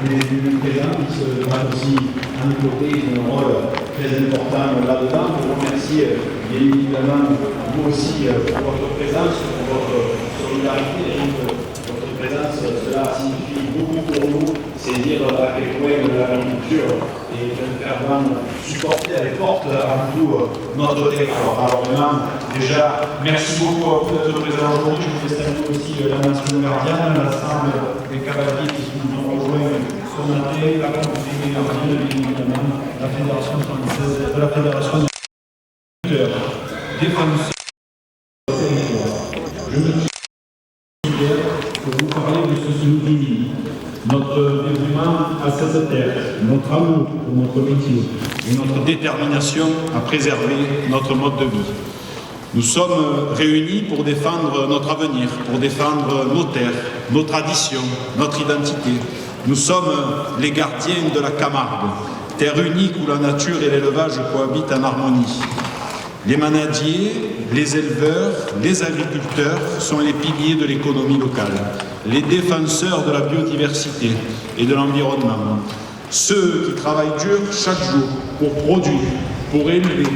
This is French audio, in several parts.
Les élus présents qui se battent aussi à nos côtés, ils ont un rôle très important là-dedans. Je vous remercie bien évidemment vous aussi pour votre présence, pour votre solidarité. Votre présence, cela signifie beaucoup pour nous. C'est dire à quel point l'agriculture est un fervent supporter, elle porte avant tout notre territoire. Alors maintenant, déjà, merci beaucoup d'être présent aujourd'hui. Je voulais saluer aussi la nation gardienne, l'ensemble des cavaliers qui nous ont rejoints ce matin, la communauté gardienne, bien évidemment, la Fédération française, la Fédération des agriculteurs, défenseurs du territoire. Je me suis fier pour vous parler de ce souvenir, notre dévouement à cette terre, notre amour pour notre métier et notre détermination à préserver notre mode de vie. Nous sommes réunis pour défendre notre avenir, pour défendre nos terres, nos traditions, notre identité. Nous sommes les gardiens de la Camargue, terre unique où la nature et l'élevage cohabitent en harmonie. Les manadiers, les éleveurs, les agriculteurs sont les piliers de l'économie locale, les défenseurs de la biodiversité et de l'environnement. Ceux qui travaillent dur chaque jour pour produire, pour élever,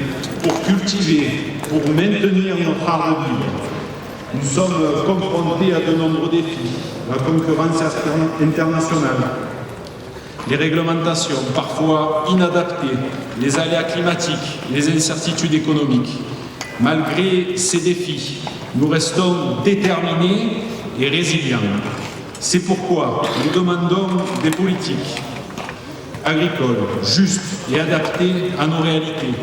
pour cultiver, pour maintenir notre art de vivre. Nous sommes confrontés à de nombreux défis, la concurrence internationale, les réglementations parfois inadaptées, les aléas climatiques, les incertitudes économiques. Malgré ces défis, nous restons déterminés et résilients. C'est pourquoi nous demandons des politiques agricoles justes et adaptées à nos réalités.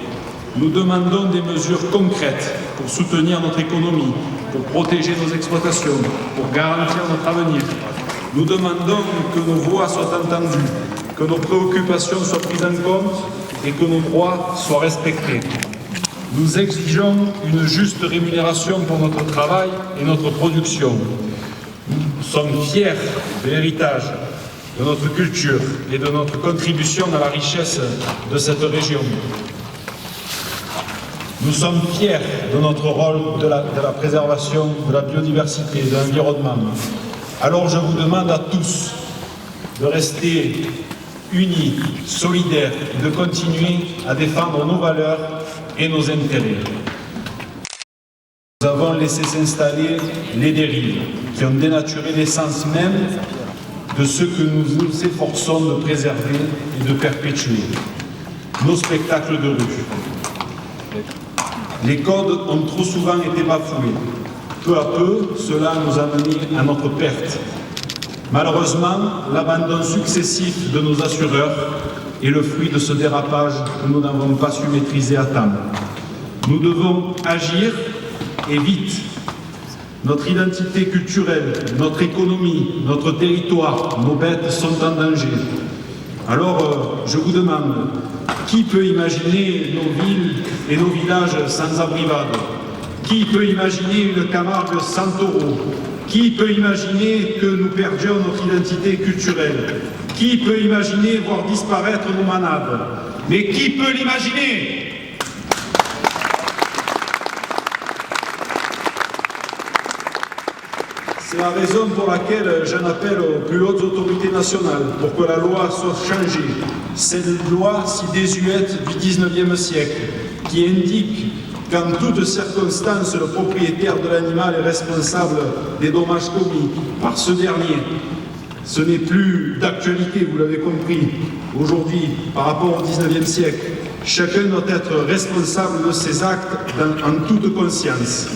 Nous demandons des mesures concrètes pour soutenir notre économie, pour protéger nos exploitations, pour garantir notre avenir. Nous demandons que nos voix soient entendues, que nos préoccupations soient prises en compte et que nos droits soient respectés. Nous exigeons une juste rémunération pour notre travail et notre production. Nous sommes fiers de l'héritage, de notre culture et de notre contribution à la richesse de cette région. Nous sommes fiers de notre rôle de la préservation de la biodiversité et de l'environnement. Alors je vous demande à tous de rester unis, solidaires et de continuer à défendre nos valeurs et nos intérêts. Nous avons laissé s'installer les dérives qui ont dénaturé l'essence même de ce que nous nous efforçons de préserver et de perpétuer. Nos spectacles de rue. Les codes ont trop souvent été bafoués. Peu à peu, cela nous a menés à notre perte. Malheureusement, l'abandon successif de nos assureurs est le fruit de ce dérapage que nous n'avons pas su maîtriser à temps. Nous devons agir et vite. Notre identité culturelle, notre économie, notre territoire, nos bêtes sont en danger. Alors, je vous demande, qui peut imaginer nos villes et nos villages sans abrivade? Qui peut imaginer une Camargue sans taureaux? Qui peut imaginer que nous perdions notre identité culturelle? Qui peut imaginer voir disparaître nos manades? Mais qui peut l'imaginer? C'est la raison pour laquelle j'en appelle aux plus hautes autorités nationales pour que la loi soit changée. Cette loi si désuète du XIXe siècle qui indique qu'en toutes circonstances, le propriétaire de l'animal est responsable des dommages commis par ce dernier. Ce n'est plus d'actualité, vous l'avez compris, aujourd'hui par rapport au XIXe siècle. Chacun doit être responsable de ses actes en toute conscience.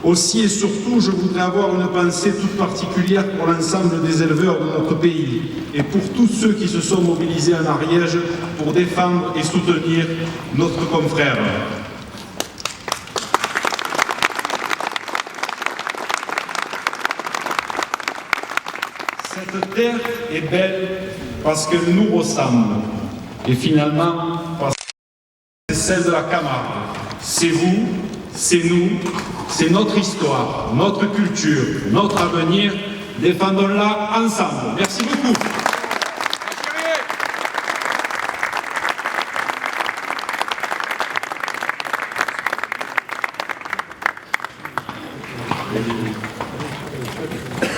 Aussi et surtout, je voudrais avoir une pensée toute particulière pour l'ensemble des éleveurs de notre pays et pour tous ceux qui se sont mobilisés en Ariège pour défendre et soutenir notre confrère. Cette terre est belle parce qu'elle nous ressemble et finalement parce que c'est celle de la Camargue. C'est vous, c'est nous, c'est notre histoire, notre culture, notre avenir. Défendons-la ensemble. Merci beaucoup. Merci.